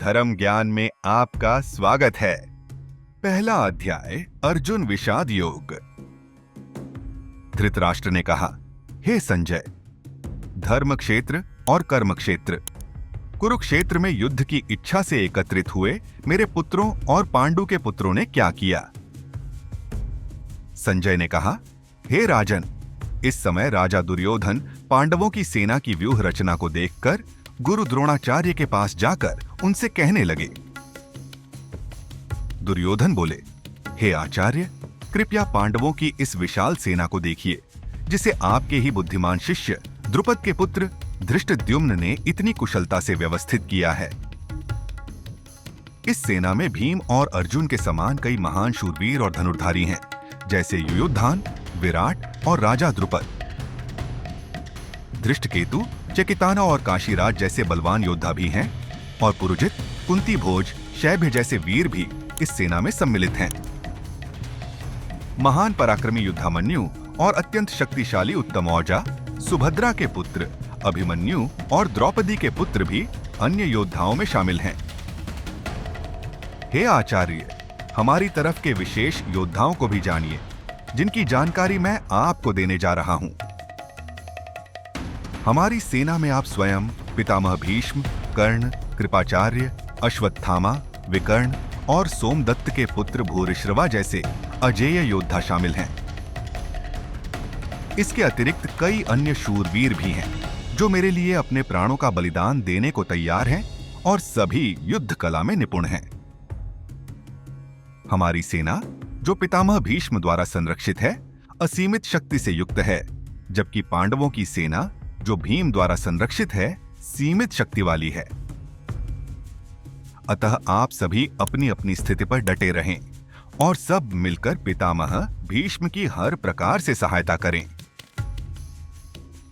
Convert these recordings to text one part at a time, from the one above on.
धर्म ज्ञान में आपका स्वागत है। पहला अध्याय, अर्जुन विषाद योग। धृतराष्ट्र ने कहा, हे संजय, धर्म क्षेत्र और कर्म क्षेत्र कुरुक्षेत्र में युद्ध की इच्छा से एकत्रित हुए मेरे पुत्रों और पांडु के पुत्रों ने क्या किया? संजय ने कहा, हे राजन, इस समय राजा दुर्योधन पांडवों की सेना की व्यूह रचना को देखकर गुरु द्रोणाचार्य के पास जाकर उनसे कहने लगे। दुर्योधन बोले, हे आचार्य, कृपया पांडवों की इस विशाल सेना को देखिए, जिसे आपके ही बुद्धिमान शिष्य द्रुपद के पुत्र धृष्टद्युम्न ने इतनी कुशलता से व्यवस्थित किया है। इस सेना में भीम और अर्जुन के समान कई महान शूरवीर और धनुर्धारी हैं, जैसे युयुधान, विराट और राजा द्रुपद। धृष्टकेतु, चकिताना और काशीराज जैसे बलवान योद्धा भी हैं, और पुरुजित, कुंती भोज, शैब्य जैसे वीर भी इस सेना में सम्मिलित हैं। महान पराक्रमी युद्धामन्यु और अत्यंत शक्तिशाली उत्तमौजा, सुभद्रा के पुत्र अभिमन्यु और द्रौपदी के पुत्र भी अन्य योद्धाओं में शामिल हैं। हे आचार्य, हमारी तरफ के विशेष योद्धाओं को भी जानिए, जिनकी जानकारी मैं आपको देने जा रहा हूं। हमारी सेना में आप स्वयं, पितामह भीष्म, कर्ण, कृपाचार्य, अश्वत्थामा, विकर्ण और सोमदत्त के पुत्र भूरिश्रवा जैसे अजेय योद्धा शामिल हैं। इसके अतिरिक्त कई अन्य शूरवीर भी हैं, जो मेरे लिए अपने प्राणों का बलिदान देने को तैयार हैं और सभी युद्ध कला में निपुण हैं। हमारी सेना, जो पितामह भीष्म द्वारा संरक्षित है, असीमित शक्ति से युक्त है, जबकि पांडवों की सेना, जो भीम द्वारा संरक्षित है, सीमित शक्ति वाली है। अतः आप सभी अपनी अपनी स्थिति पर डटे रहें और सब मिलकर पितामह भीष्म की हर प्रकार से सहायता करें।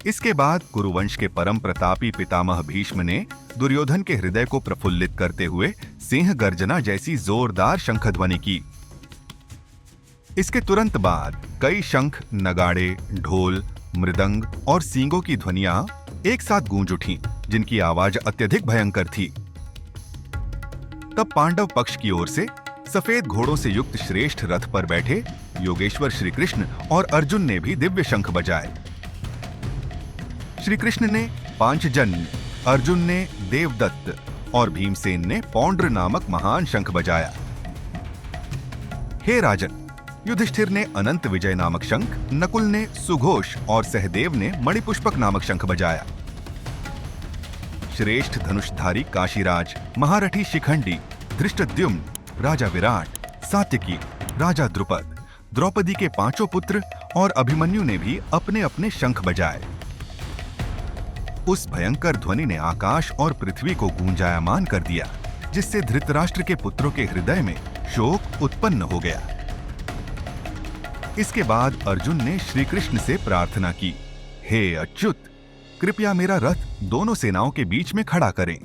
इसके बाद कुरुवंश के परम प्रतापी पितामह भीष्म ने दुर्योधन के हृदय को प्रफुल्लित करते हुए सिंह गर्जना जैसी जोरदार शंखध्वनि की। इसके तुरंत बाद कई शंख, नगाड़े, ढोल, मृदंग और सींगों की ध्वनियां एक साथ गूंज उठीं, जिनकी आवाज अत्यधिक भयंकर थी। तब पांडव पक्ष की ओर से सफेद घोड़ों से युक्त श्रेष्ठ रथ पर बैठे योगेश्वर श्री कृष्ण और अर्जुन ने भी दिव्य शंख बजाए। श्री कृष्ण ने पांचजन्य, अर्जुन ने देवदत्त और भीमसेन ने पौंड्र नामक महान शंख बजाया। हे राजन, युधिष्ठिर ने अनंत विजय नामक शंख, नकुल ने सुघोष और सहदेव ने मणिपुष्पक नामक शंख बजाया। श्रेष्ठ धनुषधारी काशीराज, महारथी शिखंडी, धृष्टद्युम्न, राजा विराट, सात्यकी, राजा द्रुपद, द्रौपदी के पांचों पुत्र और अभिमन्यु ने भी अपने अपने शंख बजाए। उस भयंकर ध्वनि ने आकाश और पृथ्वी को गूंजायमान कर दिया, जिससे धृतराष्ट्र के पुत्रों के हृदय में शोक उत्पन्न हो गया। इसके बाद अर्जुन ने श्री कृष्ण से प्रार्थना की, हे अच्युत, कृपया मेरा रथ दोनों सेनाओं के बीच में खड़ा करें,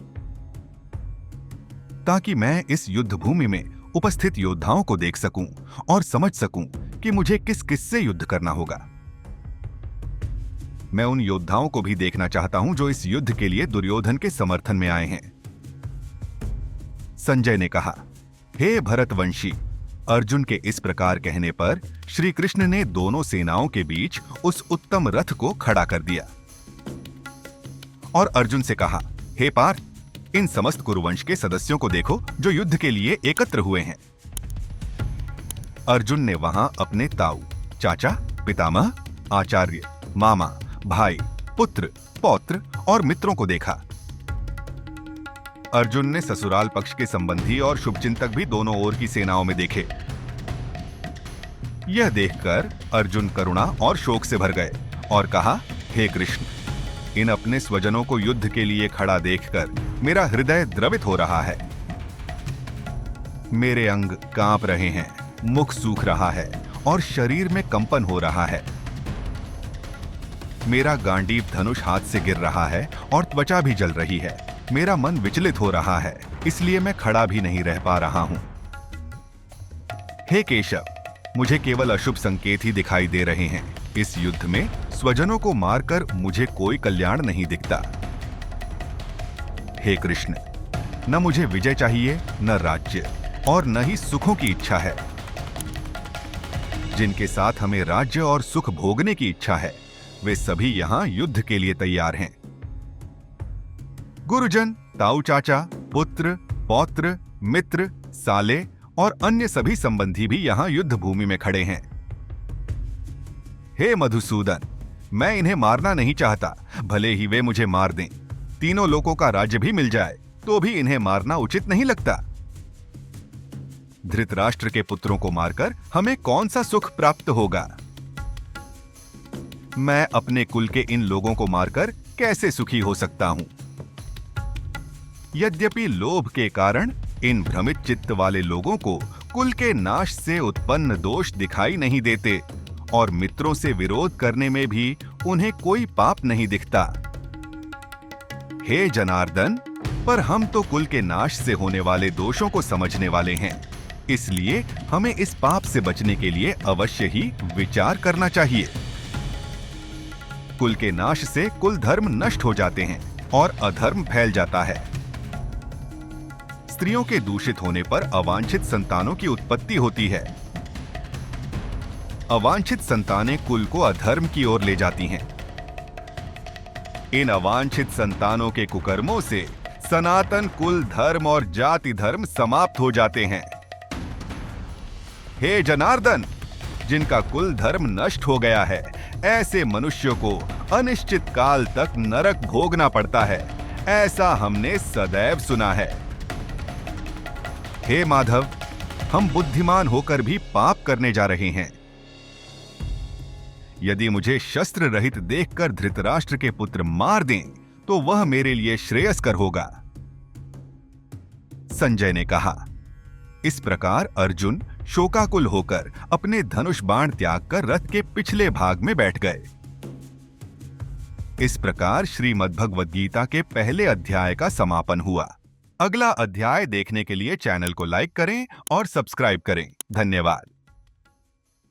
ताकि मैं इस युद्ध भूमि में उपस्थित योद्धाओं को देख सकूं और समझ सकूं कि मुझे किस किस से युद्ध करना होगा। मैं उन योद्धाओं को भी देखना चाहता हूं जो इस युद्ध के लिए दुर्योधन के समर्थन में आए हैं। संजय ने कहा, हे भरतवंशी, अर्जुन के इस प्रकार कहने पर श्री कृष्ण ने दोनों सेनाओं के बीच उस उत्तम रथ को खड़ा कर दिया और अर्जुन से कहा, हे पार्थ, इन समस्त कुरुवंश के सदस्यों को देखो जो युद्ध के लिए एकत्र हुए हैं। अर्जुन ने वहां अपने ताऊ, चाचा, पितामह, आचार्य, मामा, भाई, पुत्र, पौत्र और मित्रों को देखा। अर्जुन ने ससुराल पक्ष के संबंधी और शुभचिंतक भी दोनों ओर की सेनाओं में देखे। यह देखकर अर्जुन करुणा और शोक से भर गए और कहा, हे कृष्ण, इन अपने स्वजनों को युद्ध के लिए खड़ा देखकर मेरा हृदय द्रवित हो रहा है। मेरे अंग कांप रहे हैं, मुख सूख रहा है और शरीर में कंपन हो रहा है। मेरा गांडीव धनुष हाथ से गिर रहा है और त्वचा भी जल रही है। मेरा मन विचलित हो रहा है, इसलिए मैं खड़ा भी नहीं रह पा रहा हूं। हे केशव, मुझे केवल अशुभ संकेत ही दिखाई दे रहे हैं। इस युद्ध में स्वजनों को मारकर मुझे कोई कल्याण नहीं दिखता। हे कृष्ण, न मुझे विजय चाहिए, न राज्य, और न ही सुखों की इच्छा है। जिनके साथ हमें राज्य और सुख भोगने की इच्छा है, वे सभी यहाँ युद्ध के लिए तैयार हैं। गुरुजन, ताऊ चाचा, पुत्र, पौत्र, मित्र, साले और अन्य सभी संबंधी भी यहाँ युद्ध भूमि में खड़े हैं। हे मधुसूदन, मैं इन्हें मारना नहीं चाहता, भले ही वे मुझे मार दें। तीनों लोकों का राज्य भी मिल जाए तो भी इन्हें मारना उचित नहीं लगता। धृतराष्ट्र के पुत्रों को मारकर हमें कौन सा सुख प्राप्त होगा? मैं अपने कुल के इन लोगों को मारकर कैसे सुखी हो सकता हूं? यद्यपि लोभ के कारण इन भ्रमित चित्त वाले लोगों को कुल के नाश से उत्पन्न दोष दिखाई नहीं देते और मित्रों से विरोध करने में भी उन्हें कोई पाप नहीं दिखता। हे जनार्दन, पर हम तो कुल के नाश से होने वाले दोषों को समझने वाले हैं, इसलिए हमें इस पाप से बचने के लिए अवश्य ही विचार करना चाहिए। कुल के नाश से कुल धर्म नष्ट हो जाते हैं और अधर्म फैल जाता है। स्त्रियों के दूषित होने पर अवांछित संतानों की उत्पत्ति होती है। अवांछित संतानें कुल को अधर्म की ओर ले जाती हैं। इन अवांछित संतानों के कुकर्मों से सनातन कुल धर्म और जाति धर्म समाप्त हो जाते हैं। हे जनार्दन, जिनका कुल धर्म नष्ट हो गया है, ऐसे मनुष्यों को अनिश्चित काल तक नरक भोगना पड़ता है, ऐसा हमने सदैव सुना है। हे माधव, हम बुद्धिमान होकर भी पाप करने जा रहे हैं। यदि मुझे शस्त्र रहित देखकर धृतराष्ट्र के पुत्र मार दें तो वह मेरे लिए श्रेयस्कर होगा। संजय ने कहा। इस प्रकार अर्जुन शोकाकुल होकर अपने धनुष बाण त्याग कर रथ के पिछले भाग में बैठ गए। इस प्रकार श्रीमद्भगवद गीता के पहले अध्याय का समापन हुआ। अगला अध्याय देखने के लिए चैनल को लाइक करें और सब्सक्राइब करें। धन्यवाद।